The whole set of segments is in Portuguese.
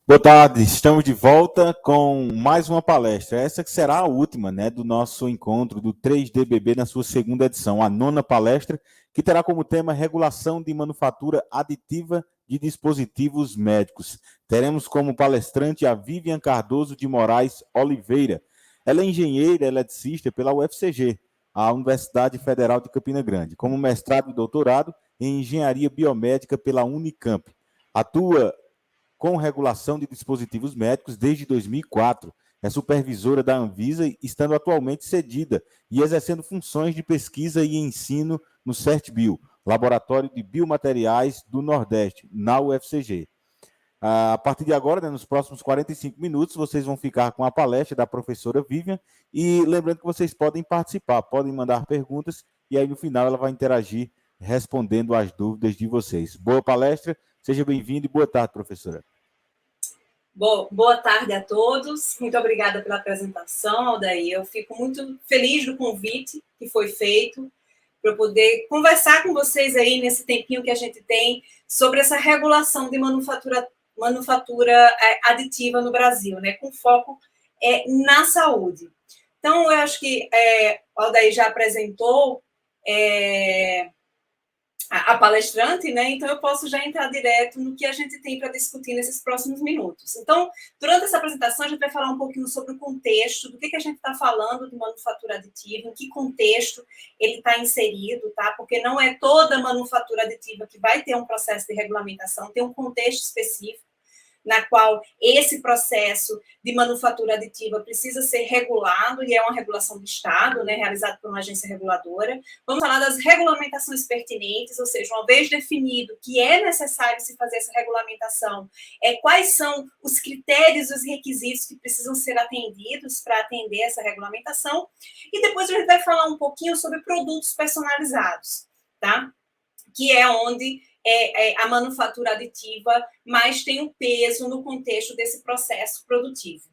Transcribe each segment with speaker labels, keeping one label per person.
Speaker 1: Boa tarde, estamos de volta com mais uma palestra. Essa que será a última, né, do nosso encontro do 3DBB na sua segunda edição, a nona palestra, que terá como tema regulação de manufatura aditiva de dispositivos médicos. Teremos como palestrante a Vivian Cardoso de Moraes Oliveira. Ela é engenheira eletricista pela UFCG, a Universidade Federal de Campina Grande, como mestrado e doutorado em engenharia biomédica pela Unicamp. Atua com regulação de dispositivos médicos desde 2004. É supervisora da Anvisa, estando atualmente cedida e exercendo funções de pesquisa e ensino no CertBio, Laboratório de Biomateriais do Nordeste, na UFCG. A partir de agora, né, nos próximos 45 minutos, vocês vão ficar com a palestra da professora Vivian e lembrando que vocês podem participar, podem mandar perguntas e aí no final ela vai interagir respondendo às dúvidas de vocês. Boa palestra, seja bem-vindo e boa tarde, professora.
Speaker 2: Boa tarde a todos. Muito obrigada pela apresentação, Aldair. Eu fico muito feliz do convite que foi feito para eu poder conversar com vocês aí nesse tempinho que a gente tem sobre essa regulação de manufatura aditiva no Brasil, né, com foco na saúde. Então, eu acho que o Aldair já apresentou a palestrante, né? Então eu posso já entrar direto no que a gente tem para discutir nesses próximos minutos. Então, durante essa apresentação, a gente vai falar um pouquinho sobre o contexto, do que a gente está falando de manufatura aditiva, em que contexto ele está inserido, tá? Porque não é toda manufatura aditiva que vai ter um processo de regulamentação, tem um contexto específico, na qual esse processo de manufatura aditiva precisa ser regulado, e é uma regulação do Estado, né, realizada por uma agência reguladora. Vamos falar das regulamentações pertinentes, ou seja, uma vez definido que é necessário se fazer essa regulamentação, quais são os critérios, os requisitos que precisam ser atendidos para atender essa regulamentação, e depois a gente vai falar um pouquinho sobre produtos personalizados, tá? Que é onde a manufatura aditiva mais tem um peso no contexto desse processo produtivo.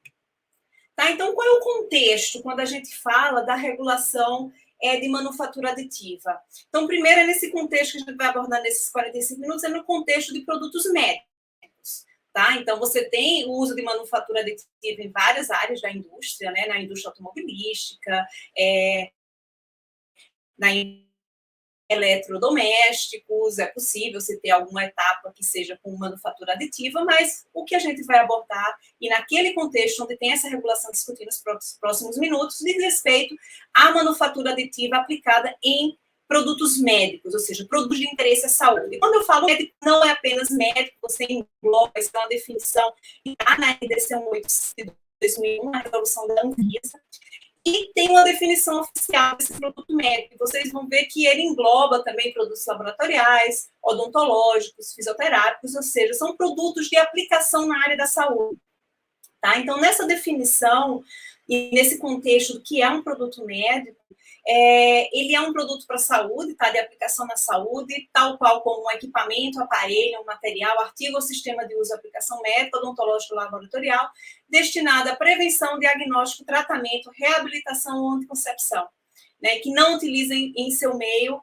Speaker 2: Tá? Então, qual é o contexto quando a gente fala da regulação de manufatura aditiva? Então, primeiro é nesse contexto que a gente vai abordar nesses 45 minutos, é no contexto de produtos médicos. Tá? Então, você tem o uso de manufatura aditiva em várias áreas da indústria, né? Na indústria automobilística, na eletrodomésticos, é possível você ter alguma etapa que seja com manufatura aditiva, mas o que a gente vai abordar, e naquele contexto onde tem essa regulação discutida nos próximos minutos, diz respeito à manufatura aditiva aplicada em produtos médicos, ou seja, produtos de interesse à saúde. Quando eu falo médico, não é apenas médico, você engloba, isso é uma definição que está na RDC 185 de 2001, a resolução da Anvisa, e tem uma definição oficial desse produto médico. Vocês vão ver que ele engloba também produtos laboratoriais, odontológicos, fisioterápicos, ou seja, são produtos de aplicação na área da saúde. Tá? Então, nessa definição e nesse contexto do que é um produto médico, ele é um produto para a saúde, tá? De aplicação na saúde, tal qual como um equipamento, aparelho, um material, artigo ou sistema de uso e aplicação médica, odontológico laboratorial, destinado à prevenção, diagnóstico, tratamento, reabilitação ou anticoncepção, né? Que não utiliza em seu meio,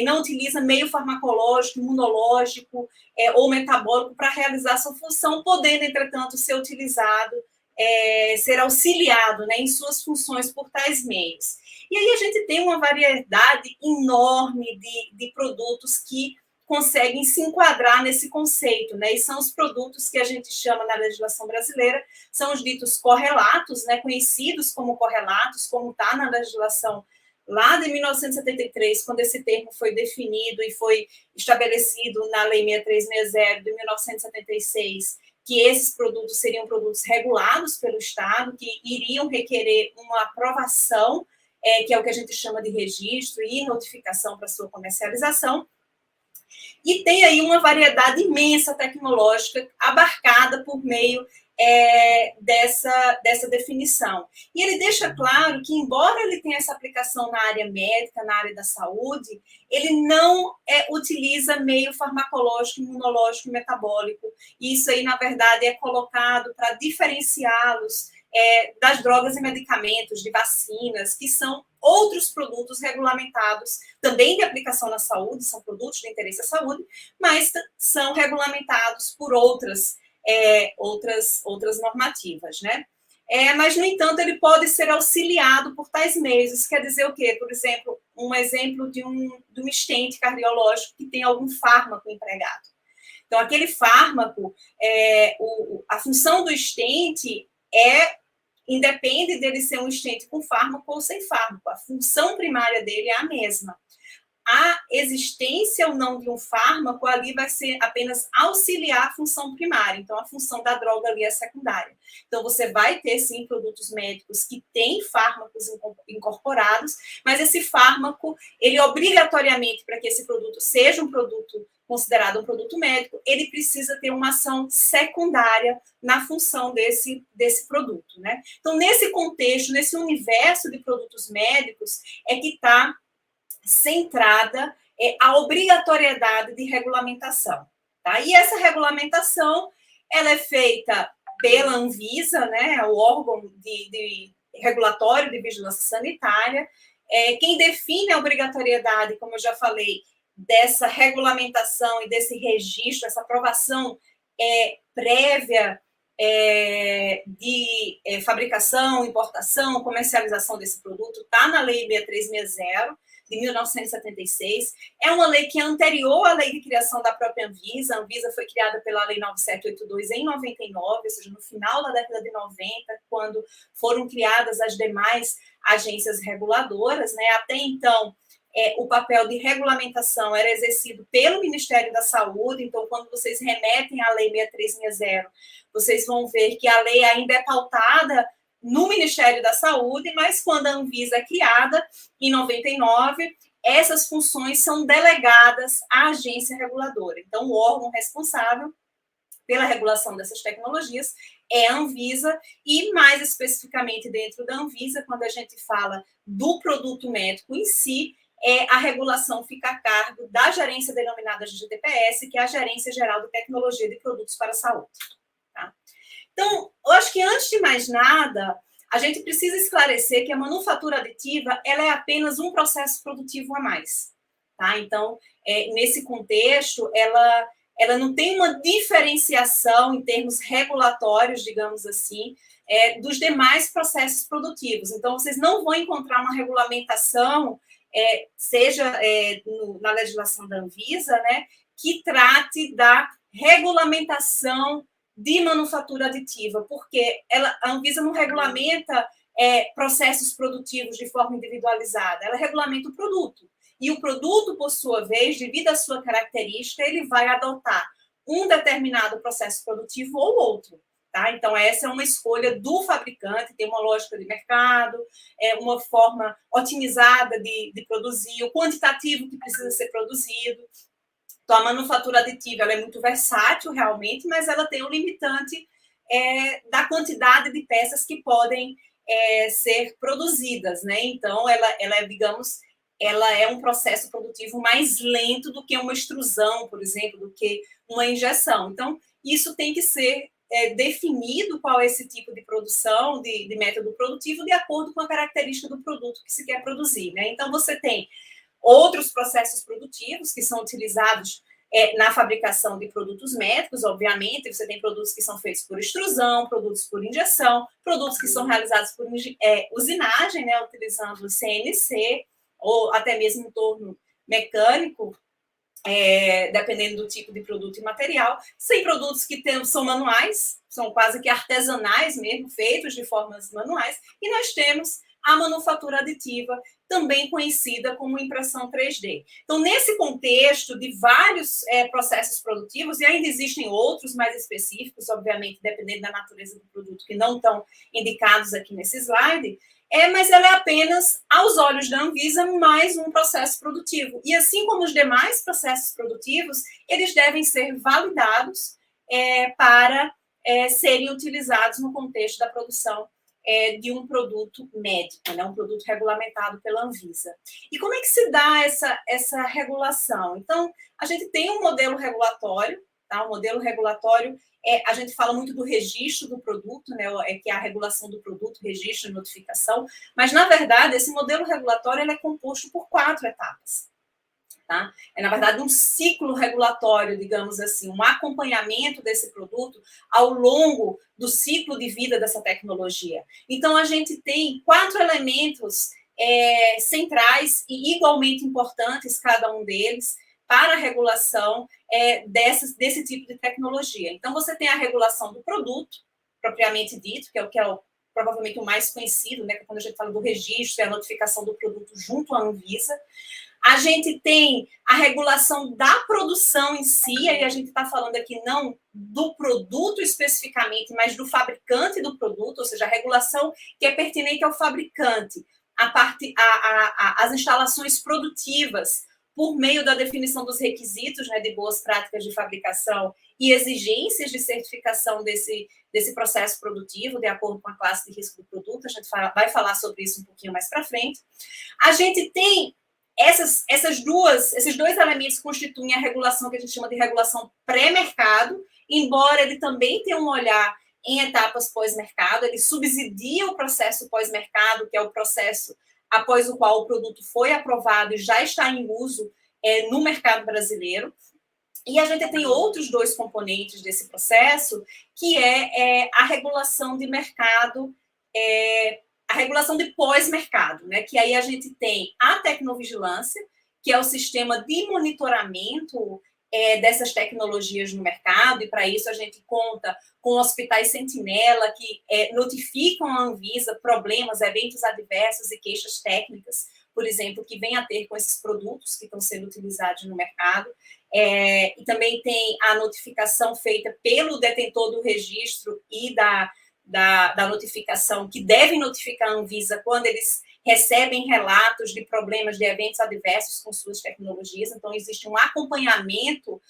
Speaker 2: não utiliza meio farmacológico, imunológico ou metabólico para realizar sua função, podendo, entretanto, ser utilizado, ser auxiliado, né, em suas funções por tais meios. E aí a gente tem uma variedade enorme de produtos que conseguem se enquadrar nesse conceito, né? E são os produtos que a gente chama na legislação brasileira, são os ditos correlatos, né? Conhecidos como correlatos, como está na legislação lá de 1973, quando esse termo foi definido e foi estabelecido na Lei 6360 de 1976, que esses produtos seriam produtos regulados pelo Estado, que iriam requerer uma aprovação, que é o que a gente chama de registro e notificação para sua comercialização. E tem aí uma variedade imensa tecnológica abarcada por meio dessa definição. E ele deixa claro que, embora ele tenha essa aplicação na área médica, na área da saúde, ele não utiliza meio farmacológico, imunológico e metabólico. E isso aí, na verdade, é colocado para diferenciá-los das drogas e medicamentos, de vacinas, que são outros produtos regulamentados, também de aplicação na saúde, são produtos de interesse à saúde, mas são regulamentados por outras outras normativas, né? Mas, no entanto, ele pode ser auxiliado por tais meios. Isso quer dizer o quê? Por exemplo, um exemplo de um estente cardiológico que tem algum fármaco empregado. Então, aquele fármaco, a função do estente independe dele ser um estente com fármaco ou sem fármaco. A função primária dele é a mesma. A existência ou não de um fármaco ali vai ser apenas auxiliar a função primária. Então, a função da droga ali é secundária. Então, você vai ter, sim, produtos médicos que têm fármacos incorporados, mas esse fármaco, ele obrigatoriamente, para que esse produto seja um produto considerado um produto médico, ele precisa ter uma ação secundária na função desse produto, né? Então, nesse contexto, nesse universo de produtos médicos, é que está centrada a obrigatoriedade de regulamentação. Tá? E essa regulamentação ela é feita pela Anvisa, né, o órgão de regulatório de vigilância sanitária. Quem define a obrigatoriedade, como eu já falei, dessa regulamentação e desse registro, essa aprovação prévia de fabricação, importação, comercialização desse produto, está na Lei 6360, de 1976. É uma lei que é anterior à lei de criação da própria Anvisa. A Anvisa foi criada pela Lei 9782 em 99, ou seja, no final da década de 90, quando foram criadas as demais agências reguladoras, né? Até então, o papel de regulamentação era exercido pelo Ministério da Saúde. Então, quando vocês remetem à Lei 6360, vocês vão ver que a lei ainda é pautada no Ministério da Saúde, mas quando a Anvisa é criada, em 99, essas funções são delegadas à agência reguladora. Então, o órgão responsável pela regulação dessas tecnologias é a Anvisa, e mais especificamente dentro da Anvisa, quando a gente fala do produto médico em si, a regulação fica a cargo da gerência denominada GTPS, que é a Gerência Geral de Tecnologia de Produtos para a Saúde. Tá? Então, eu acho que, antes de mais nada, a gente precisa esclarecer que a manufatura aditiva ela é apenas um processo produtivo a mais. Tá? Então, nesse contexto, ela não tem uma diferenciação em termos regulatórios, digamos assim, dos demais processos produtivos. Então, vocês não vão encontrar uma regulamentação, seja na legislação da Anvisa, né, que trate da regulamentação de manufatura aditiva, porque a Anvisa não regulamenta processos produtivos de forma individualizada, ela regulamenta o produto. E o produto, por sua vez, devido à sua característica, ele vai adotar um determinado processo produtivo ou outro. Tá? Então, essa é uma escolha do fabricante, tem uma lógica de mercado, uma forma otimizada de produzir, o quantitativo que precisa ser produzido. Então, a manufatura aditiva ela é muito versátil, realmente, mas ela tem um limitante da quantidade de peças que podem ser produzidas, né? Então, ela é um processo produtivo mais lento do que uma extrusão, por exemplo, do que uma injeção. Então, isso tem que ser definido qual é esse tipo de produção, de método produtivo, de acordo com a característica do produto que se quer produzir, né? Então, você tem outros processos produtivos que são utilizados na fabricação de produtos médicos, obviamente. Você tem produtos que são feitos por extrusão, produtos por injeção, produtos que são realizados por usinagem, né, utilizando CNC, ou até mesmo torno mecânico, dependendo do tipo de produto e material. Tem produtos que são manuais, são quase que artesanais mesmo, feitos de formas manuais, e nós temos a manufatura aditiva, também conhecida como impressão 3D. Então, nesse contexto de vários processos produtivos, e ainda existem outros mais específicos, obviamente, dependendo da natureza do produto, que não estão indicados aqui nesse slide, mas ela é apenas, aos olhos da Anvisa, mais um processo produtivo. E assim como os demais processos produtivos, eles devem ser validados para serem utilizados no contexto da produção de um produto médico, né, um produto regulamentado pela Anvisa. E como é que se dá essa regulação? Então, a gente tem um modelo regulatório, tá? O modelo regulatório, a gente fala muito do registro do produto, né, que é a regulação do produto, registro e notificação, mas, na verdade, esse modelo regulatório ele é composto por 4 etapas. Tá? É, na verdade, um ciclo regulatório, digamos assim, um acompanhamento desse produto ao longo do ciclo de vida dessa tecnologia. Então, a gente tem 4 elementos centrais e igualmente importantes, cada um deles, para a regulação desse tipo de tecnologia. Então, você tem a regulação do produto, propriamente dito, que é provavelmente o mais conhecido, né, quando a gente fala do registro e a notificação do produto junto à Anvisa. A gente tem a regulação da produção em si, aí a gente está falando aqui não do produto especificamente, mas do fabricante do produto, ou seja, a regulação que é pertinente ao fabricante, as instalações produtivas, por meio da definição dos requisitos, né, de boas práticas de fabricação e exigências de certificação desse processo produtivo, de acordo com a classe de risco do produto. A gente vai falar sobre isso um pouquinho mais para frente. A gente tem esses dois elementos constituem a regulação que a gente chama de regulação pré-mercado, embora ele também tenha um olhar em etapas pós-mercado, ele subsidia o processo pós-mercado, que é o processo após o qual o produto foi aprovado e já está em uso no mercado brasileiro. E a gente tem outros 2 componentes desse processo, que é a regulação de mercado, a regulação de pós-mercado, né? Que aí a gente tem a tecnovigilância, que é o sistema de monitoramento dessas tecnologias no mercado, e para isso a gente conta com hospitais sentinela que notificam a Anvisa problemas, eventos adversos e queixas técnicas, por exemplo, que vem a ter com esses produtos que estão sendo utilizados no mercado. E também tem a notificação feita pelo detentor do registro e da notificação, que devem notificar a Anvisa quando eles recebem relatos de problemas, de eventos adversos com suas tecnologias. Então, existe um acompanhamento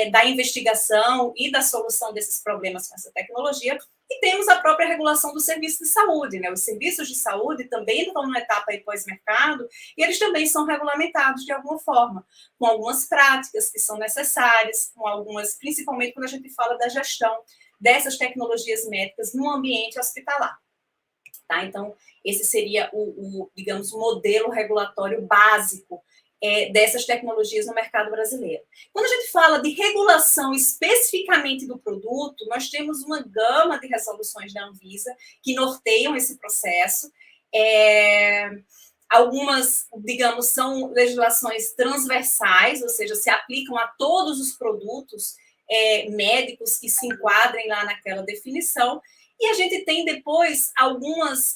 Speaker 2: da investigação e da solução desses problemas com essa tecnologia. E temos a própria regulação do serviço de saúde, né? Os serviços de saúde também estão numa etapa pós-mercado e eles também são regulamentados de alguma forma, com algumas práticas que são necessárias, com algumas, principalmente quando a gente fala da gestão dessas tecnologias médicas no ambiente hospitalar. Tá? Então, esse seria digamos, o modelo regulatório básico dessas tecnologias no mercado brasileiro. Quando a gente fala de regulação especificamente do produto, nós temos uma gama de resoluções da Anvisa que norteiam esse processo. Algumas, digamos, são legislações transversais, ou seja, se aplicam a todos os produtos médicos que se enquadrem lá naquela definição. E a gente tem depois alguns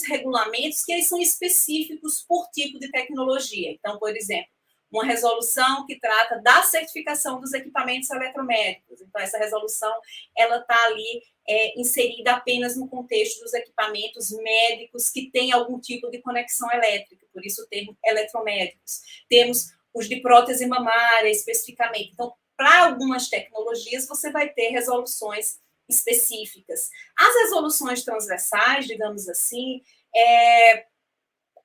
Speaker 2: regulamentos que são específicos por tipo de tecnologia. Então, por exemplo, uma resolução que trata da certificação dos equipamentos eletromédicos. Então, essa resolução ela está ali inserida apenas no contexto dos equipamentos médicos que têm algum tipo de conexão elétrica, por isso o termo eletromédicos. Temos os de prótese mamária, especificamente. Então, para algumas tecnologias, você vai ter resoluções específicas. As resoluções transversais, digamos assim,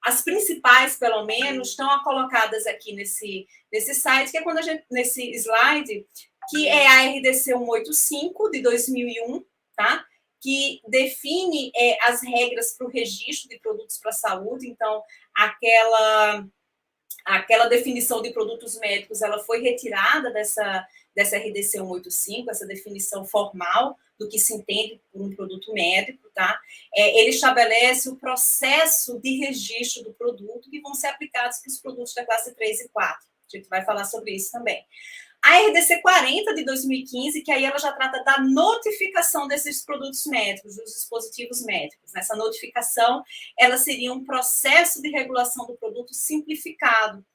Speaker 2: as principais, pelo menos, estão colocadas aqui nesse site, que é quando nesse slide, que é a RDC 185 de 2001, tá? Que define as regras para o registro de produtos para a saúde. Então, aquela definição de produtos médicos, ela foi retirada dessa RDC 185, essa definição formal do que se entende por um produto médico, tá? Ele estabelece o processo de registro do produto que vão ser aplicados para os produtos da classe 3 e 4. A gente vai falar sobre isso também. A RDC 40 de 2015, que aí ela já trata da notificação desses produtos médicos, dos dispositivos médicos. Essa notificação, ela seria um processo de regulação do produto simplificado,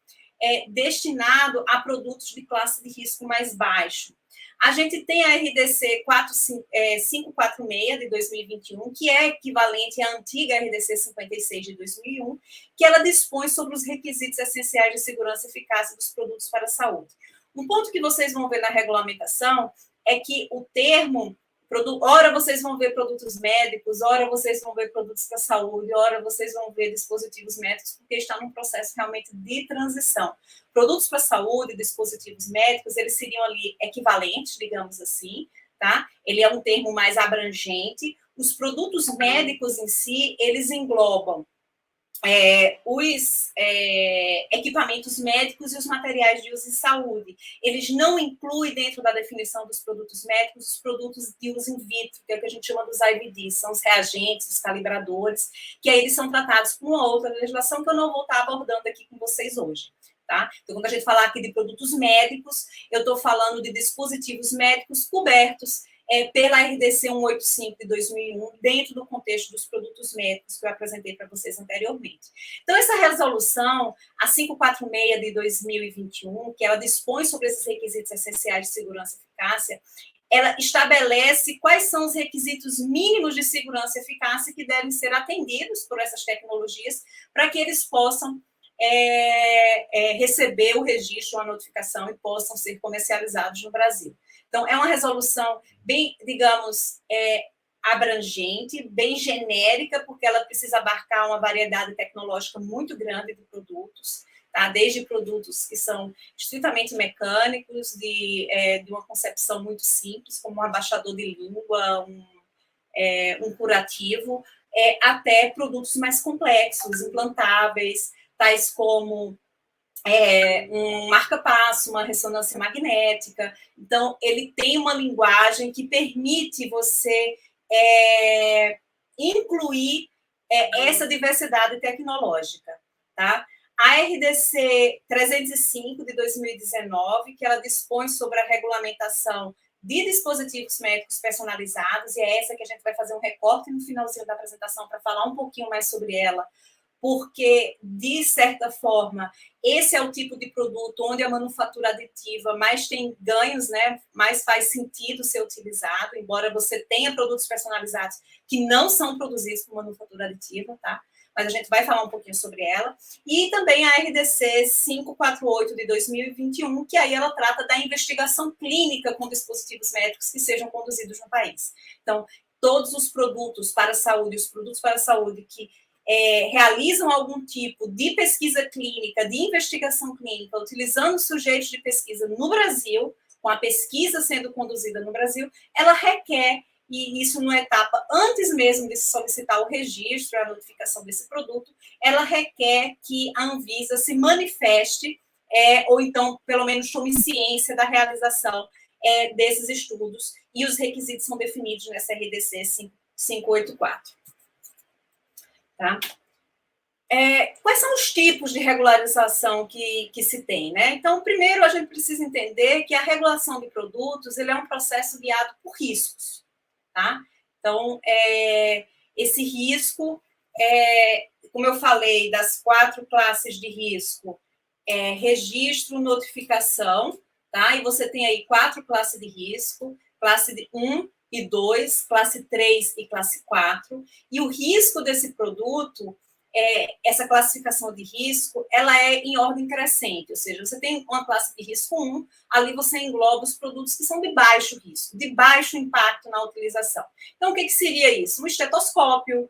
Speaker 2: destinado a produtos de classe de risco mais baixo. A gente tem a RDC 546 de 2021, que é equivalente à antiga RDC 56 de 2001, que ela dispõe sobre os requisitos essenciais de segurança e eficácia dos produtos para a saúde. Um ponto que vocês vão ver na regulamentação é que o termo, ora vocês vão ver produtos médicos, ora vocês vão ver produtos para a saúde, ora vocês vão ver dispositivos médicos, porque está num processo realmente de transição. Produtos para a saúde, dispositivos médicos, eles seriam ali equivalentes, digamos assim, tá? Ele é um termo mais abrangente. Os produtos médicos em si, eles englobam os equipamentos médicos e os materiais de uso em saúde. Eles não incluem dentro da definição dos produtos médicos os produtos de uso in vitro, que é o que a gente chama dos IVDs, são os reagentes, os calibradores, que aí eles são tratados por uma outra legislação que eu não vou estar abordando aqui com vocês hoje. Tá? Então, quando a gente falar aqui de produtos médicos, eu estou falando de dispositivos médicos cobertos pela RDC 185 de 2001, dentro do contexto dos produtos médicos que eu apresentei para vocês anteriormente. Então, essa resolução, a 546 de 2021, que ela dispõe sobre esses requisitos essenciais de segurança e eficácia, ela estabelece quais são os requisitos mínimos de segurança e eficácia que devem ser atendidos por essas tecnologias para que eles possam receber o registro, a notificação e possam ser comercializados no Brasil. Então, é uma resolução bem, digamos, abrangente, bem genérica, porque ela precisa abarcar uma variedade tecnológica muito grande de produtos, tá? Desde produtos que são estritamente mecânicos, de uma concepção muito simples, como um abaixador de língua, um curativo, até produtos mais complexos, implantáveis, tais como um marca-passo, uma ressonância magnética. Então, ele tem uma linguagem que permite você incluir essa diversidade tecnológica, tá? A RDC 305 de 2019, que ela dispõe sobre a regulamentação de dispositivos médicos personalizados, e é essa que a gente vai fazer um recorte no finalzinho da apresentação para falar um pouquinho mais sobre ela, porque, de certa forma, esse é o tipo de produto onde a manufatura aditiva mais tem ganhos, né? Mais faz sentido ser utilizado, embora você tenha produtos personalizados que não são produzidos por manufatura aditiva, tá? Mas a gente vai falar um pouquinho sobre ela. E também a RDC 548 de 2021, que aí ela trata da investigação clínica com dispositivos médicos que sejam conduzidos no país. Então, todos os produtos para a saúde, os produtos para a saúde que realizam algum tipo de pesquisa clínica, de investigação clínica, utilizando sujeitos de pesquisa no Brasil, com a pesquisa sendo conduzida no Brasil, ela requer, e isso numa etapa antes mesmo de se solicitar o registro, a notificação desse produto, ela requer que a Anvisa se manifeste, ou então, pelo menos, tome ciência da realização desses estudos, e os requisitos são definidos nessa RDC 584. Tá? Quais são os tipos de regularização que se tem, né? Então, primeiro, a gente precisa entender que a regulação de produtos ele é um processo guiado por riscos, tá? Então, esse risco, como eu falei, das 4 classes de risco, registro, notificação, tá? E você tem aí 4 classes de risco, classe de 1 e 2, classe 3 e classe 4, e o risco desse produto, essa classificação de risco, ela é em ordem crescente, ou seja, você tem uma classe de risco 1, ali você engloba os produtos que são de baixo risco, de baixo impacto na utilização. Então, o que seria isso? Um estetoscópio,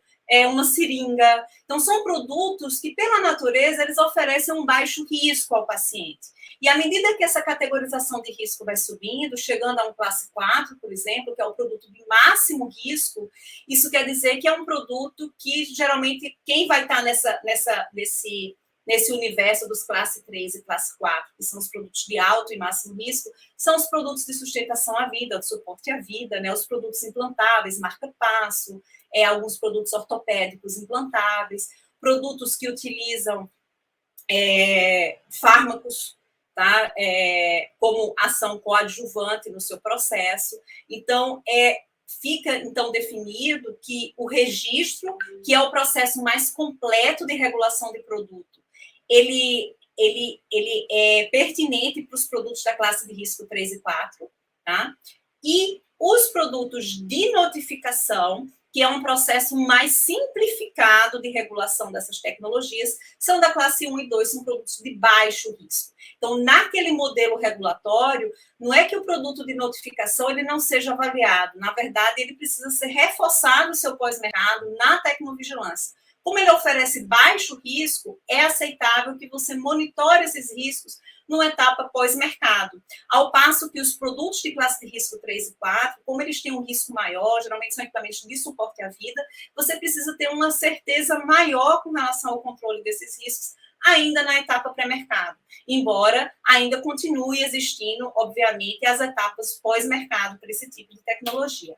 Speaker 2: uma seringa. Então, são produtos que, pela natureza, eles oferecem um baixo risco ao paciente. E à medida que essa categorização de risco vai subindo, chegando a um classe 4, por exemplo, que é o produto de máximo risco, isso quer dizer que é um produto que, geralmente, quem vai estar nesse universo dos classe 3 e classe 4, que são os produtos de alto e máximo risco, são os produtos de sustentação à vida, de suporte à vida, né? Os produtos implantáveis, marca-passo, alguns produtos ortopédicos implantáveis, produtos que utilizam fármacos, tá? Como ação coadjuvante no seu processo. Então, fica, então, definido que o registro, que é o processo mais completo de regulação de produto, ele é pertinente para os produtos da classe de risco 3 e 4, tá? E os produtos de notificação, que é um processo mais simplificado de regulação dessas tecnologias, são da classe 1 e 2, são produtos de baixo risco. Então, naquele modelo regulatório, não é que o produto de notificação ele não seja avaliado, na verdade, ele precisa ser reforçado o seu pós-mercado na tecnovigilância. Como ele oferece baixo risco, é aceitável que você monitore esses riscos numa etapa pós-mercado. Ao passo que os produtos de classe de risco 3 e 4, como eles têm um risco maior, geralmente são equipamentos de suporte à vida, você precisa ter uma certeza maior com relação ao controle desses riscos, ainda na etapa pré-mercado, embora ainda continue existindo, obviamente, as etapas pós-mercado para esse tipo de tecnologia.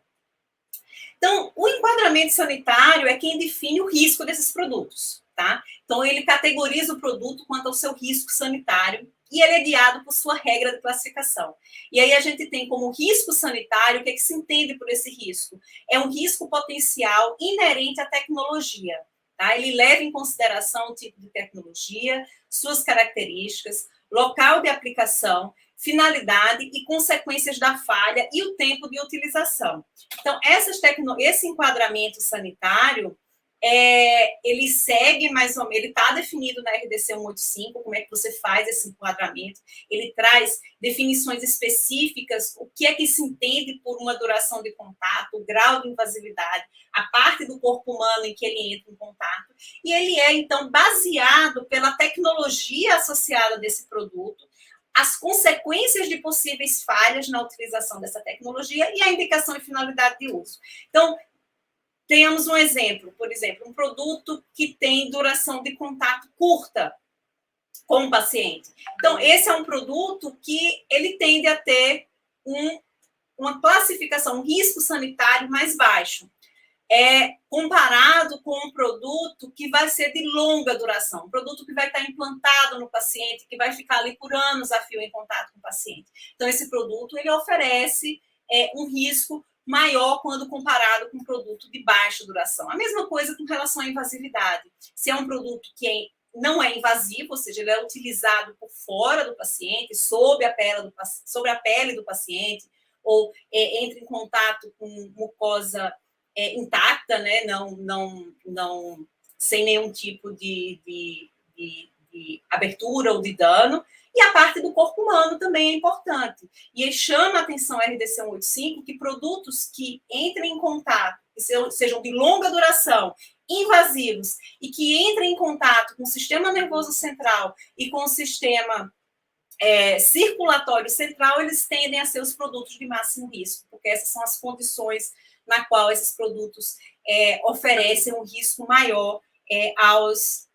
Speaker 2: Então, o enquadramento sanitário é quem define o risco desses produtos, tá? Então, ele categoriza o produto quanto ao seu risco sanitário e ele é guiado por sua regra de classificação. E aí a gente tem como risco sanitário, o que é que se entende por esse risco? É um risco potencial inerente à tecnologia, tá? Ele leva em consideração o tipo de tecnologia, suas características, local de aplicação, finalidade e consequências da falha e o tempo de utilização. Então, esse enquadramento sanitário, ele segue mais ou menos, ele está definido na RDC 185, como é que você faz esse enquadramento, ele traz definições específicas, o que é que se entende por uma duração de contato, o grau de invasividade, a parte do corpo humano em que ele entra em contato, e ele é, então, baseado pela tecnologia associada desse produto, as consequências de possíveis falhas na utilização dessa tecnologia e a indicação e finalidade de uso. Então, tenhamos um exemplo, por exemplo, um produto que tem duração de contato curta com o paciente. Então, esse é um produto que ele tende a ter uma classificação, um risco sanitário mais baixo, comparado com um produto que vai ser de longa duração, um produto que vai estar implantado no paciente, que vai ficar ali por anos a fio em contato com o paciente. Então, esse produto, ele oferece um risco maior quando comparado com um produto de baixa duração. A mesma coisa com relação à invasividade. Se é um produto que não é invasivo, ou seja, ele é utilizado por fora do paciente, sobre a pele do paciente, ou entra em contato com mucosa intacta, né? não sem nenhum tipo de abertura ou de dano, e a parte do corpo humano também é importante. E aí chama a atenção a RDC 185 que produtos que entrem em contato, que sejam de longa duração, invasivos, e que entrem em contato com o sistema nervoso central e com o sistema circulatório central, eles tendem a ser os produtos de máximo risco, porque essas são as condições na qual esses produtos oferecem um risco maior aos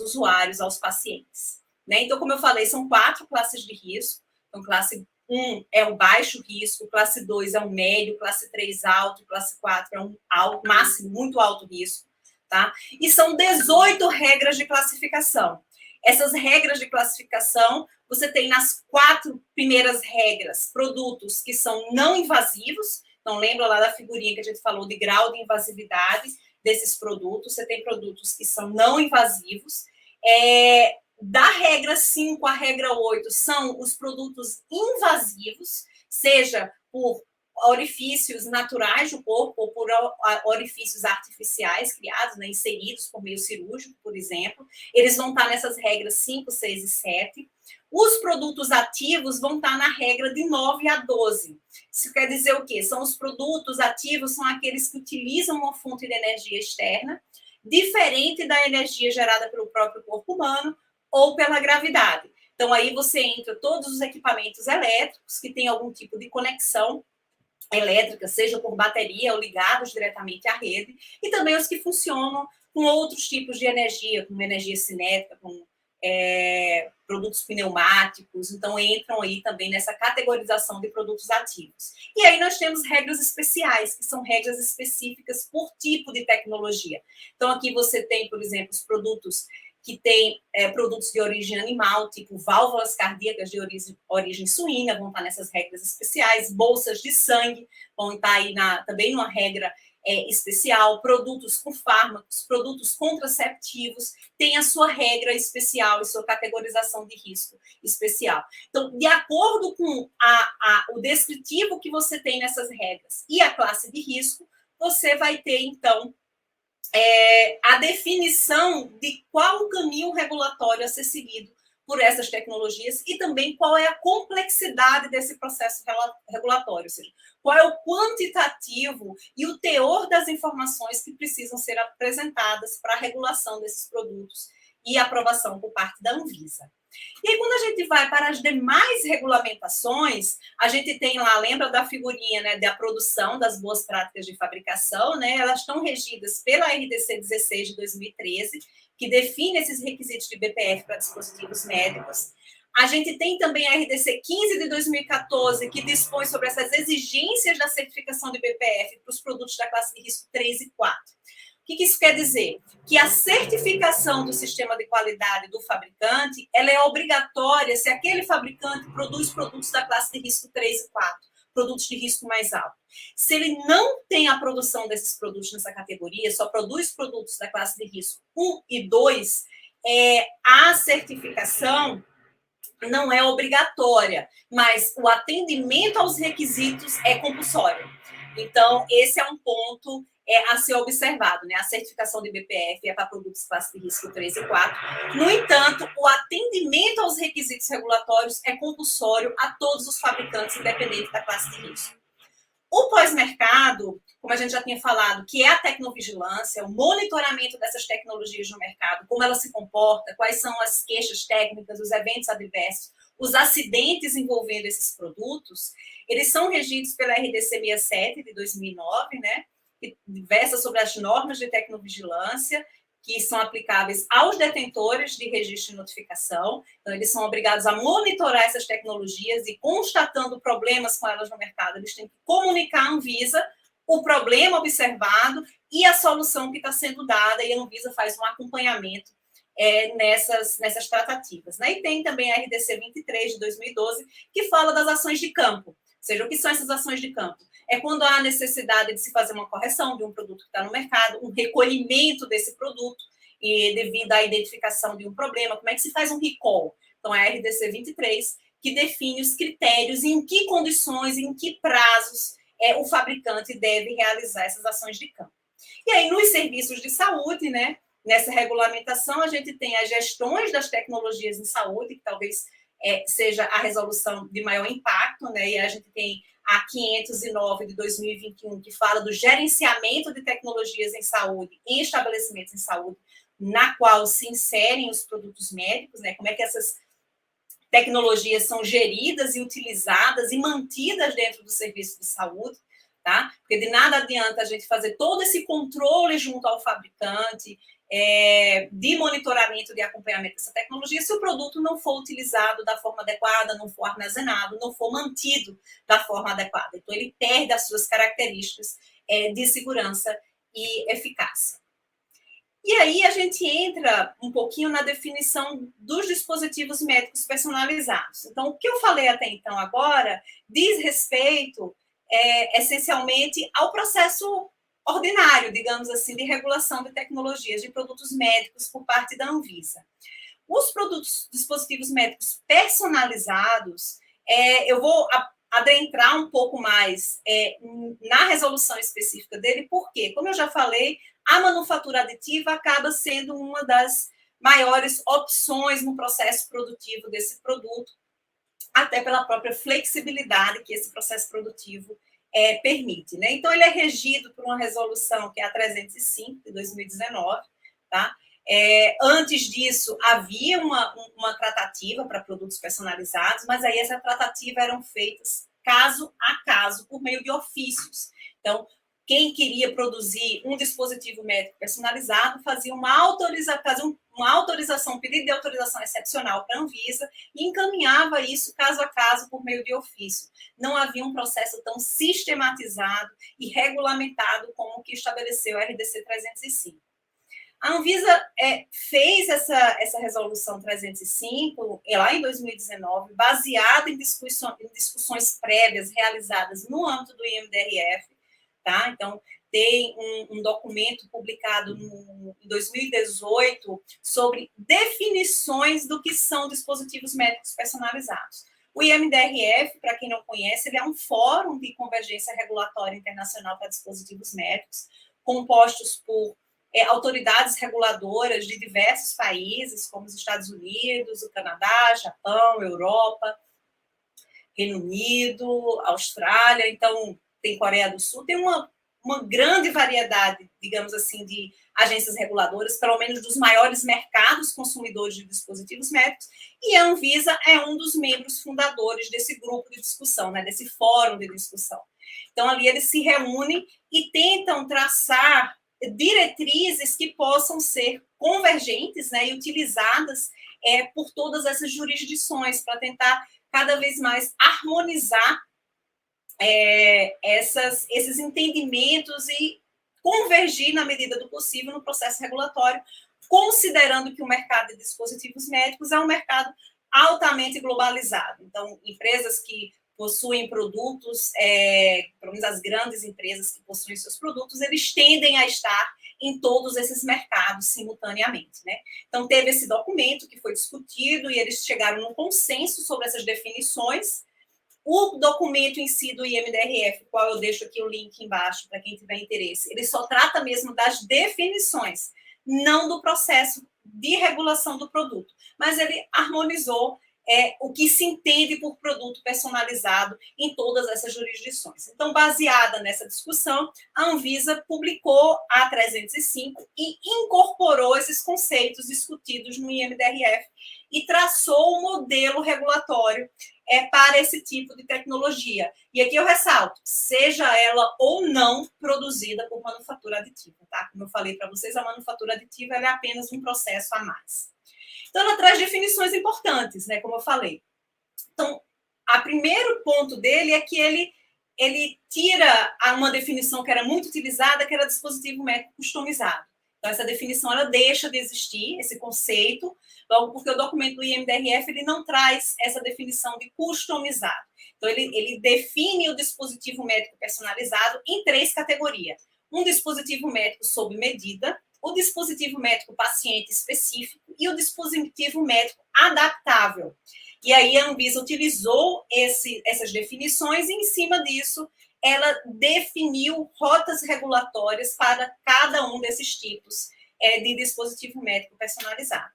Speaker 2: usuários, aos pacientes. Né? Então, como eu falei, são 4 classes de risco. Então, classe 1 é o baixo risco, classe 2 é o médio, classe 3 alto, classe 4 é um alto, máximo, muito alto risco. Tá? E são 18 regras de classificação. Essas regras de classificação, você tem nas 4 primeiras regras, produtos que são não invasivos. Então, lembra lá da figurinha que a gente falou de grau de invasividade desses produtos. Você tem produtos que são não invasivos. Da regra 5 à regra 8 são os produtos invasivos, seja por orifícios naturais do corpo ou por orifícios artificiais criados, né, inseridos por meio cirúrgico, por exemplo. Eles vão estar nessas regras 5, 6 e 7. Os produtos ativos vão estar na regra de 9 a 12. Isso quer dizer o quê? São os produtos ativos, são aqueles que utilizam uma fonte de energia externa, diferente da energia gerada pelo próprio corpo humano ou pela gravidade. Então, aí você entra todos os equipamentos elétricos que têm algum tipo de conexão elétrica, seja por bateria ou ligados diretamente à rede, e também os que funcionam com outros tipos de energia, como energia cinética, com produtos pneumáticos, então entram aí também nessa categorização de produtos ativos. E aí nós temos regras especiais, que são regras específicas por tipo de tecnologia. Então aqui você tem, por exemplo, os produtos que têm produtos de origem animal, tipo válvulas cardíacas de origem suína, vão estar nessas regras especiais, bolsas de sangue vão estar aí também numa regra especial, produtos com fármacos, produtos contraceptivos, tem a sua regra especial e sua categorização de risco especial. Então, de acordo com o descritivo que você tem nessas regras e a classe de risco, você vai ter, então, a definição de qual o caminho regulatório a ser seguido por essas tecnologias e também qual é a complexidade desse processo regulatório, ou seja, qual é o quantitativo e o teor das informações que precisam ser apresentadas para a regulação desses produtos e aprovação por parte da Anvisa. E aí, quando a gente vai para as demais regulamentações, a gente tem lá, lembra da figurinha, né, da produção das boas práticas de fabricação, né? Elas estão regidas pela RDC 16 de 2013, que define esses requisitos de BPF para dispositivos médicos. A gente tem também a RDC 15 de 2014, que dispõe sobre essas exigências da certificação de BPF para os produtos da classe de risco 3 e 4. O que isso quer dizer? Que a certificação do sistema de qualidade do fabricante, ela é obrigatória se aquele fabricante produz produtos da classe de risco 3 e 4, produtos de risco mais alto. Se ele não tem a produção desses produtos nessa categoria, só produz produtos da classe de risco 1 e 2, a certificação não é obrigatória, mas o atendimento aos requisitos é compulsório. Então, esse é um ponto a ser observado, né? A certificação de BPF é para produtos classe de risco 3 e 4. No entanto, o atendimento aos requisitos regulatórios é compulsório a todos os fabricantes, independente da classe de risco. O pós-mercado, como a gente já tinha falado, que é a tecnovigilância, o monitoramento dessas tecnologias no mercado, como ela se comporta, quais são as queixas técnicas, os eventos adversos, os acidentes envolvendo esses produtos, eles são regidos pela RDC 67 de 2009, né, que versa sobre as normas de tecnovigilância, que são aplicáveis aos detentores de registro de notificação. Então, eles são obrigados a monitorar essas tecnologias e, constatando problemas com elas no mercado, eles têm que comunicar à Anvisa o problema observado e a solução que está sendo dada, e a Anvisa faz um acompanhamento nessas tratativas. Né? E tem também a RDC 23, de 2012, que fala das ações de campo. Ou seja, o que são essas ações de campo? É quando há necessidade de se fazer uma correção de um produto que está no mercado, um recolhimento desse produto, e devido à identificação de um problema, como é que se faz um recall? Então, é a RDC 23, que define os critérios, em que condições, em que prazos o fabricante deve realizar essas ações de campo. E aí, nos serviços de saúde, né, nessa regulamentação, a gente tem as gestões das tecnologias em saúde, que talvez seja a resolução de maior impacto, né, e a gente tem a 509 de 2021, que fala do gerenciamento de tecnologias em saúde em estabelecimentos em saúde, na qual se inserem os produtos médicos, né? Como é que essas tecnologias são geridas e utilizadas e mantidas dentro do serviço de saúde, tá? Porque de nada adianta a gente fazer todo esse controle junto ao fabricante, de monitoramento, de acompanhamento dessa tecnologia, se o produto não for utilizado da forma adequada, não for armazenado, não for mantido da forma adequada. Então, ele perde as suas características de segurança e eficácia. E aí a gente entra um pouquinho na definição dos dispositivos médicos personalizados. Então, o que eu falei até então agora diz respeito, essencialmente, ao processo ordinário, digamos assim, de regulação de tecnologias de produtos médicos por parte da Anvisa. Os dispositivos médicos personalizados, eu vou adentrar um pouco mais na resolução específica dele, porque, como eu já falei, a manufatura aditiva acaba sendo uma das maiores opções no processo produtivo desse produto, até pela própria flexibilidade que esse processo produtivo permite. Né? Então, ele é regido por uma resolução que é a 305, de 2019, tá? Antes disso, havia uma tratativa para produtos personalizados, mas aí essa tratativa eram feitas caso a caso, por meio de ofícios. Então, quem queria produzir um dispositivo médico personalizado fazia uma autorização, um pedido de autorização excepcional para a Anvisa e encaminhava isso caso a caso por meio de ofício. Não havia um processo tão sistematizado e regulamentado como o que estabeleceu a RDC 305. A Anvisa fez essa resolução 305 lá em 2019, baseada em discussões prévias realizadas no âmbito do IMDRF. Tá? Então, tem um documento publicado em 2018 sobre definições do que são dispositivos médicos personalizados. O IMDRF, para quem não conhece, ele é um fórum de convergência regulatória internacional para dispositivos médicos, compostos por autoridades reguladoras de diversos países, como os Estados Unidos, o Canadá, Japão, Europa, Reino Unido, Austrália. Então, tem Coreia do Sul, tem uma uma grande variedade, digamos assim, de agências reguladoras, pelo menos dos maiores mercados consumidores de dispositivos médicos, e a Anvisa é um dos membros fundadores desse grupo de discussão, né, desse fórum de discussão. Então, ali eles se reúnem e tentam traçar diretrizes que possam ser convergentes, né, e utilizadas por todas essas jurisdições para tentar cada vez mais harmonizar esses entendimentos e convergir, na medida do possível, no processo regulatório, considerando que o mercado de dispositivos médicos é um mercado altamente globalizado. Então, empresas que possuem produtos, pelo menos as grandes empresas que possuem seus produtos, eles tendem a estar em todos esses mercados simultaneamente, né? Então, teve esse documento que foi discutido e eles chegaram num consenso sobre essas definições. O documento em si do IMDRF, qual eu deixo aqui o link embaixo para quem tiver interesse, ele só trata mesmo das definições, não do processo de regulação do produto, mas ele harmonizou o que se entende por produto personalizado em todas essas jurisdições. Então, baseada nessa discussão, a Anvisa publicou a 305 e incorporou esses conceitos discutidos no IMDRF e traçou um modelo regulatório para esse tipo de tecnologia. E aqui eu ressalto, seja ela ou não produzida por manufatura aditiva, tá? Como eu falei para vocês, a manufatura aditiva é apenas um processo a mais. Então, ela traz definições importantes, né, como eu falei. Então, o primeiro ponto dele é que ele tira uma definição que era muito utilizada, que era dispositivo médico customizado. Então, essa definição ela deixa de existir, esse conceito, logo porque o documento do IMDRF ele não traz essa definição de customizado. Então, ele define o dispositivo médico personalizado em 3 categorias. Um dispositivo médico sob medida, o dispositivo médico paciente específico e o dispositivo médico adaptável. E aí a Anvisa utilizou essas definições e, em cima disso, ela definiu rotas regulatórias para cada um desses tipos de dispositivo médico personalizado.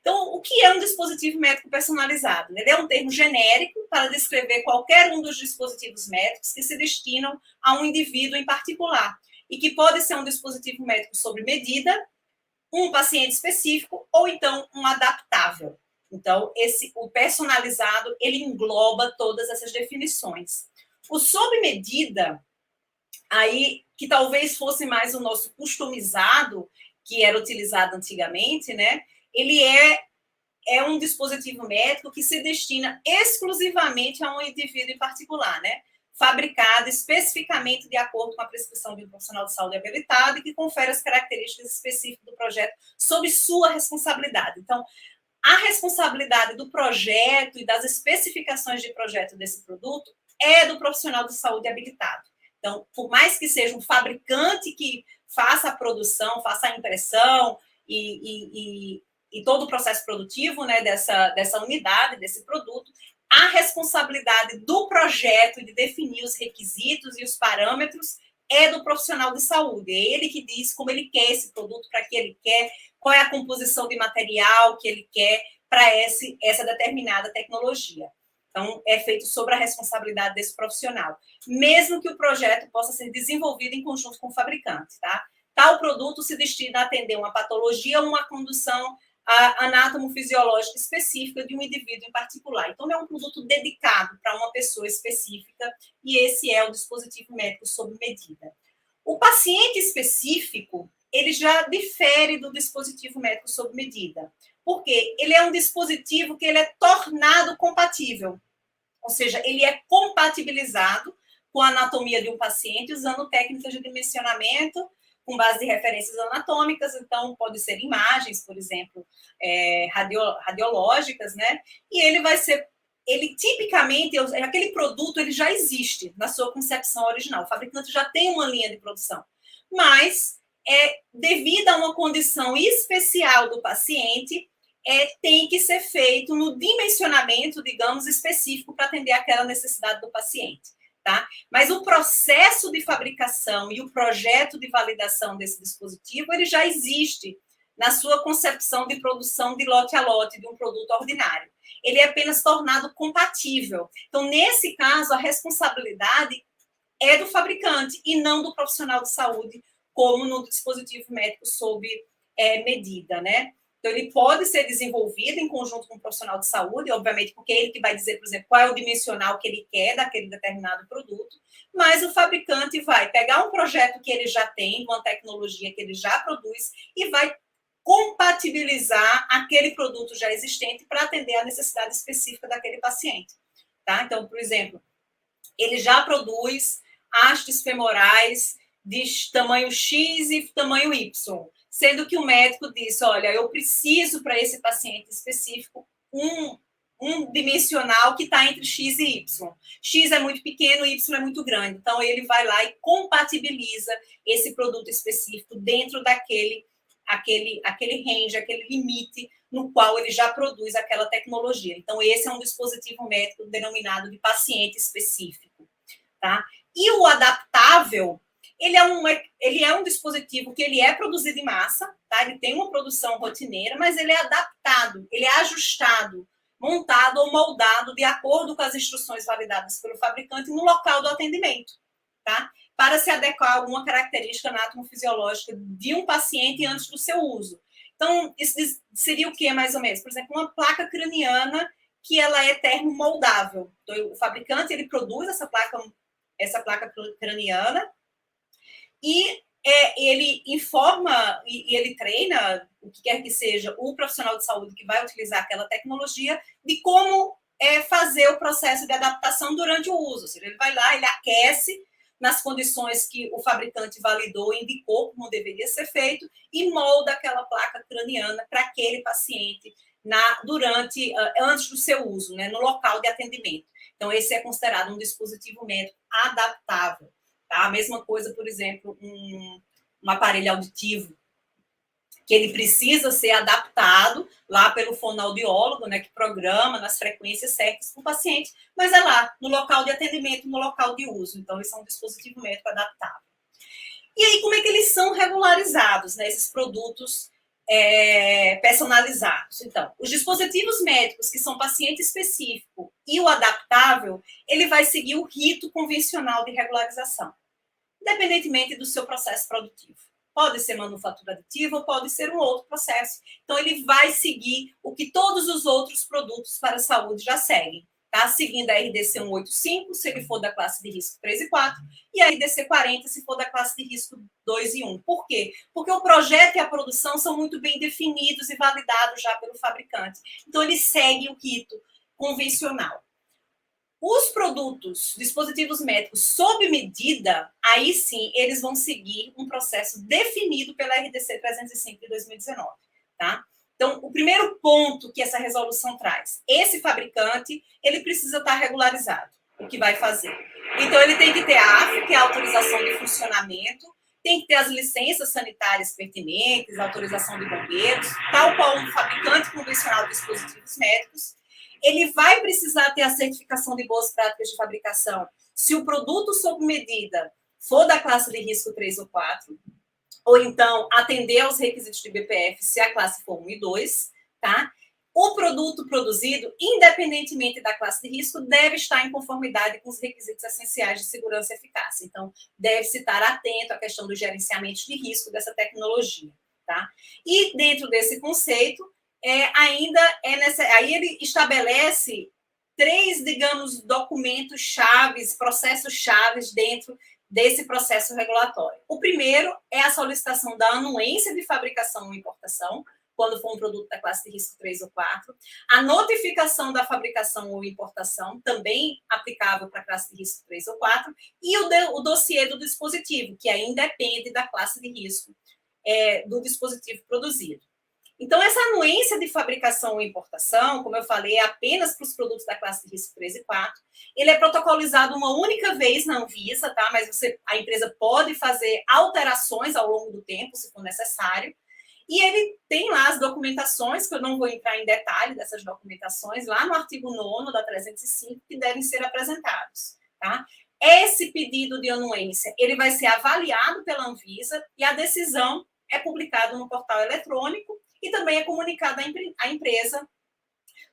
Speaker 2: Então, o que é um dispositivo médico personalizado? Ele é um termo genérico para descrever qualquer um dos dispositivos médicos que se destinam a um indivíduo em particular e que pode ser um dispositivo médico sob medida, um paciente específico ou então um adaptável. Então, o personalizado, ele engloba todas essas definições. O sob medida, aí, que talvez fosse mais o nosso customizado, que era utilizado antigamente, né? Ele é um dispositivo médico que se destina exclusivamente a um indivíduo em particular, né? Fabricado especificamente de acordo com a prescrição de um profissional de saúde habilitado e que confere as características específicas do projeto sob sua responsabilidade. Então, a responsabilidade do projeto e das especificações de projeto desse produto é do profissional de saúde habilitado. Então, por mais que seja um fabricante que faça a produção, faça a impressão e todo o processo produtivo, né, dessa unidade, desse produto, a responsabilidade do projeto de definir os requisitos e os parâmetros é do profissional de saúde. É ele que diz como ele quer esse produto, para que ele quer, qual é a composição de material que ele quer para essa determinada tecnologia. Então, é feito sobre a responsabilidade desse profissional, mesmo que o projeto possa ser desenvolvido em conjunto com o fabricante, tá? Tal produto se destina a atender uma patologia ou uma condição anátomo-fisiológica específica de um indivíduo em particular. Então, é um produto dedicado para uma pessoa específica e esse é o dispositivo médico sob medida. O paciente específico, ele já difere do dispositivo médico sob medida, porque ele é um dispositivo que ele é tornado compatível, ou seja, ele é compatibilizado com a anatomia de um paciente usando técnicas de dimensionamento com base de referências anatômicas, então pode ser imagens, por exemplo, radiológicas, né? E ele tipicamente, aquele produto ele já existe na sua concepção original, o fabricante já tem uma linha de produção, mas devido a uma condição especial do paciente, tem que ser feito no dimensionamento, digamos, específico para atender aquela necessidade do paciente. Tá? Mas o processo de fabricação e o projeto de validação desse dispositivo, ele já existe na sua concepção de produção de lote a lote de um produto ordinário. Ele é apenas tornado compatível. Então, nesse caso, a responsabilidade é do fabricante e não do profissional de saúde, como no dispositivo médico sob medida, né? Então, ele pode ser desenvolvido em conjunto com o profissional de saúde, obviamente, porque é ele que vai dizer, por exemplo, qual é o dimensional que ele quer daquele determinado produto, mas o fabricante vai pegar um projeto que ele já tem, uma tecnologia que ele já produz, e vai compatibilizar aquele produto já existente para atender a necessidade específica daquele paciente. Tá? Então, por exemplo, ele já produz hastes femorais de tamanho X e tamanho Y, sendo que o médico disse, olha, eu preciso para esse paciente específico um dimensional que está entre X e Y. X é muito pequeno, Y é muito grande. Então, ele vai lá e compatibiliza esse produto específico dentro daquele range, aquele limite no qual ele já produz aquela tecnologia. Então, esse é um dispositivo médico denominado de paciente específico. Tá? E o adaptável, ele é um dispositivo que ele é produzido em massa, tá? Ele tem uma produção rotineira, mas ele é adaptado, ele é ajustado, montado ou moldado de acordo com as instruções validadas pelo fabricante no local do atendimento, tá? Para se adequar a alguma característica anatomofisiológica de um paciente antes do seu uso. Então, isso seria o que, mais ou menos? Por exemplo, uma placa craniana que ela é termomoldável. Então, o fabricante, ele produz essa placa craniana e ele informa e ele treina, o que quer que seja, o profissional de saúde que vai utilizar aquela tecnologia, de como fazer o processo de adaptação durante o uso. Ou seja, ele vai lá, ele aquece nas condições que o fabricante validou, indicou como deveria ser feito, e molda aquela placa craniana para aquele paciente antes do seu uso, né, no local de atendimento. Então, esse é considerado um dispositivo médico adaptável. Tá? A mesma coisa, por exemplo, um aparelho auditivo, que ele precisa ser adaptado lá pelo fonoaudiólogo, né, que programa nas frequências certas para o paciente, mas é lá, no local de atendimento, no local de uso. Então, esse é um dispositivo médico adaptável. E aí, como é que eles são regularizados, né, esses produtos personalizados? Então, os dispositivos médicos que são paciente específico e o adaptável, ele vai seguir o rito convencional de regularização, independentemente do seu processo produtivo. Pode ser manufatura aditiva ou pode ser um outro processo. Então, ele vai seguir o que todos os outros produtos para a saúde já seguem, tá? Seguindo a RDC 185, se ele for da classe de risco 3 e 4, e a RDC 40, se for da classe de risco 2 e 1. Por quê? Porque o projeto e a produção são muito bem definidos e validados já pelo fabricante. Então, ele segue o rito convencional. Os produtos, dispositivos médicos sob medida, aí sim, eles vão seguir um processo definido pela RDC 305 de 2019, tá? Então, o primeiro ponto que essa resolução traz, esse fabricante, ele precisa estar regularizado, o que vai fazer. Então, ele tem que ter a AF, que é a autorização de funcionamento, tem que ter as licenças sanitárias pertinentes, a autorização de bombeiros, tal qual um fabricante convencional de dispositivos médicos. Ele vai precisar ter a certificação de boas práticas de fabricação se o produto sob medida for da classe de risco 3 ou 4, ou então atender aos requisitos de BPF se a classe for 1 e 2, tá? O produto produzido, independentemente da classe de risco, deve estar em conformidade com os requisitos essenciais de segurança e eficácia. Então, deve-se estar atento à questão do gerenciamento de risco dessa tecnologia, tá? E dentro desse conceito, aí ele estabelece 3, digamos, documentos chaves, processos chaves dentro desse processo regulatório. O primeiro é a solicitação da anuência de fabricação ou importação, quando for um produto da classe de risco 3 ou 4, a notificação da fabricação ou importação, também aplicável para a classe de risco 3 ou 4, e o dossiê do dispositivo, que aí independe da classe de risco do dispositivo produzido. Então, essa anuência de fabricação ou importação, como eu falei, é apenas para os produtos da classe de risco 3 e 4. Ele é protocolizado uma única vez na Anvisa, tá? Mas a empresa pode fazer alterações ao longo do tempo, se for necessário. E ele tem lá as documentações, que eu não vou entrar em detalhe dessas documentações, lá no artigo 9º da 305, que devem ser apresentados, tá? Esse pedido de anuência, ele vai ser avaliado pela Anvisa e a decisão é publicada no portal eletrônico e também é comunicada à empresa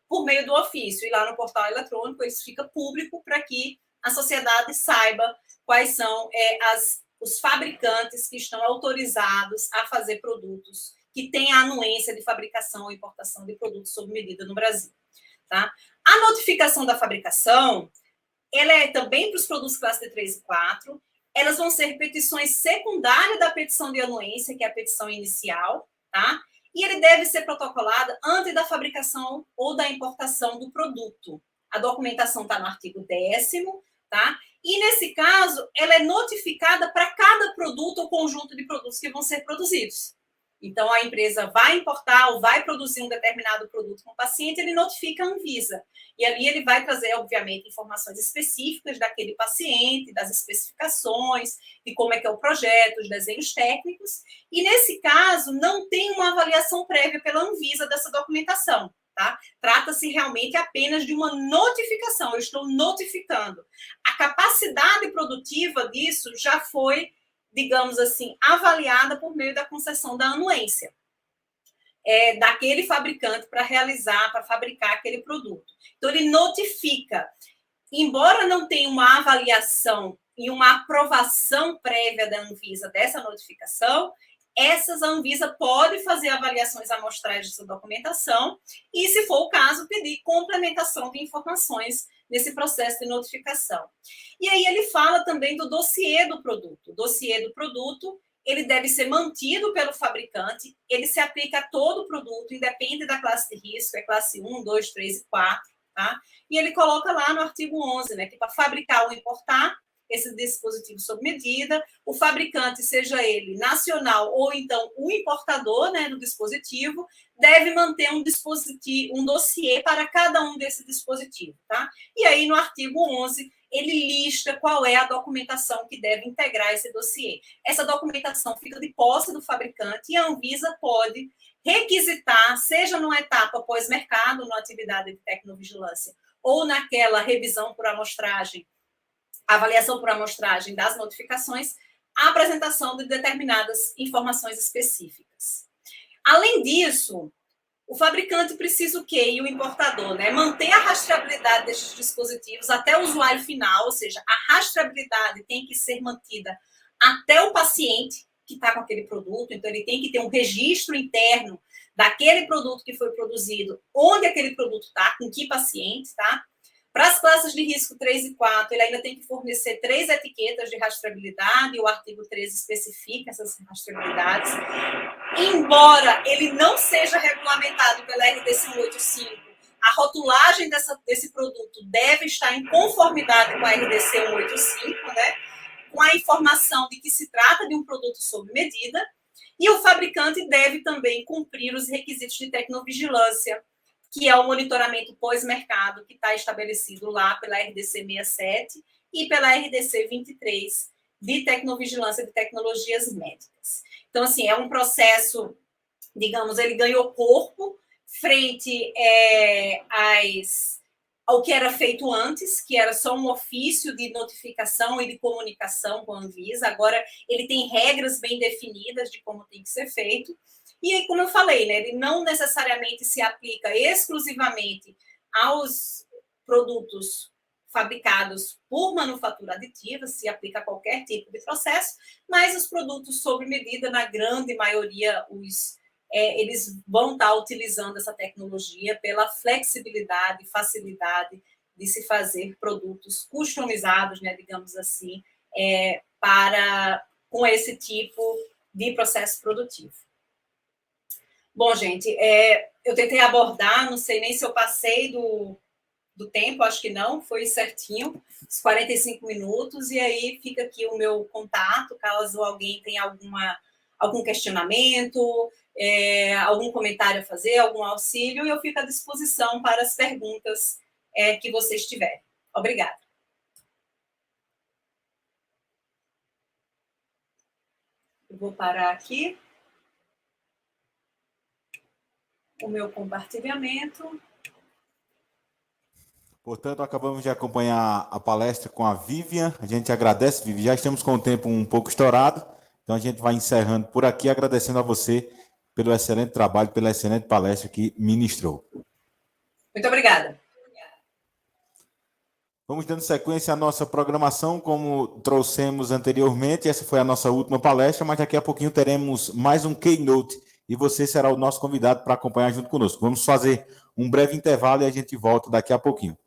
Speaker 2: por meio do ofício. E lá no portal eletrônico, isso fica público para que a sociedade saiba quais são os fabricantes que estão autorizados a fazer produtos que têm a anuência de fabricação ou importação de produtos sob medida no Brasil. Tá? A notificação da fabricação, ela é também para os produtos classe D3 e 4, elas vão ser petições secundárias da petição de anuência, que é a petição inicial, tá? E ele deve ser protocolado antes da fabricação ou da importação do produto. A documentação está no artigo 10º, tá? E, nesse caso, ela é notificada para cada produto ou conjunto de produtos que vão ser produzidos. Então, a empresa vai importar ou vai produzir um determinado produto com o paciente, ele notifica a Anvisa. E ali ele vai trazer, obviamente, informações específicas daquele paciente, das especificações, de como é que é o projeto, os desenhos técnicos. E, nesse caso, não tem uma avaliação prévia pela Anvisa dessa documentação. Tá? Trata-se realmente apenas de uma notificação, eu estou notificando. A capacidade produtiva disso já foi, digamos assim, avaliada por meio da concessão da anuência daquele fabricante para realizar, para fabricar aquele produto. Então, ele notifica. Embora não tenha uma avaliação e uma aprovação prévia da Anvisa dessa notificação, a Anvisa pode fazer avaliações amostrais dessa documentação e, se for o caso, pedir complementação de informações nesse processo de notificação. E aí ele fala também do dossiê do produto. O dossiê do produto, ele deve ser mantido pelo fabricante, ele se aplica a todo o produto, independe da classe de risco, é classe 1, 2, 3 e 4, tá? E ele coloca lá no artigo 11, né, que para fabricar ou importar esse dispositivo sob medida, o fabricante, seja ele nacional ou então o importador, né, do dispositivo, deve manter um dossiê para cada um desses dispositivos, tá? E aí, no artigo 11, ele lista qual é a documentação que deve integrar esse dossiê. Essa documentação fica de posse do fabricante e a Anvisa pode requisitar, seja numa etapa pós-mercado, na atividade de tecnovigilância, ou naquela revisão por amostragem, avaliação por amostragem das notificações, a apresentação de determinadas informações específicas. Além disso, o fabricante precisa o quê? E o importador, né? Manter a rastreabilidade desses dispositivos até o usuário final, ou seja, a rastreabilidade tem que ser mantida até o paciente que está com aquele produto, então ele tem que ter um registro interno daquele produto que foi produzido, onde aquele produto está, com que paciente, tá? Para as classes de risco 3 e 4, ele ainda tem que fornecer 3 etiquetas de rastreabilidade, e o artigo 13 especifica essas rastreabilidades. Embora ele não seja regulamentado pela RDC 185, a rotulagem desse produto deve estar em conformidade com a RDC 185, né? Com a informação de que se trata de um produto sob medida, e o fabricante deve também cumprir os requisitos de tecnovigilância, que é o monitoramento pós-mercado que está estabelecido lá pela RDC 67 e pela RDC 23 de tecnovigilância de tecnologias médicas. Então, assim, é um processo, digamos, ele ganhou corpo frente ao que era feito antes, que era só um ofício de notificação e de comunicação com a Anvisa. Agora, ele tem regras bem definidas de como tem que ser feito. E aí, como eu falei, né, ele não necessariamente se aplica exclusivamente aos produtos fabricados por manufatura aditiva, se aplica a qualquer tipo de processo, mas os produtos sob medida, na grande maioria, eles vão estar utilizando essa tecnologia pela flexibilidade e facilidade de se fazer produtos customizados, né, digamos assim, com esse tipo de processo produtivo. Bom, gente, eu tentei abordar, não sei nem se eu passei do tempo, acho que não, foi certinho, os 45 minutos, e aí fica aqui o meu contato, caso alguém tenha algum questionamento, algum comentário a fazer, algum auxílio, e eu fico à disposição para as perguntas que vocês tiverem. Obrigada. Eu vou parar aqui o meu compartilhamento.
Speaker 1: Portanto, acabamos de acompanhar a palestra com a Vivian. A gente agradece, Vivian. Já estamos com o tempo um pouco estourado, então a gente vai encerrando por aqui, agradecendo a você pelo excelente trabalho, pela excelente palestra que ministrou.
Speaker 2: Muito obrigada.
Speaker 1: Vamos dando sequência à nossa programação, como trouxemos anteriormente. Essa foi a nossa última palestra, mas daqui a pouquinho teremos mais um Keynote e você será o nosso convidado para acompanhar junto conosco. Vamos fazer um breve intervalo e a gente volta daqui a pouquinho.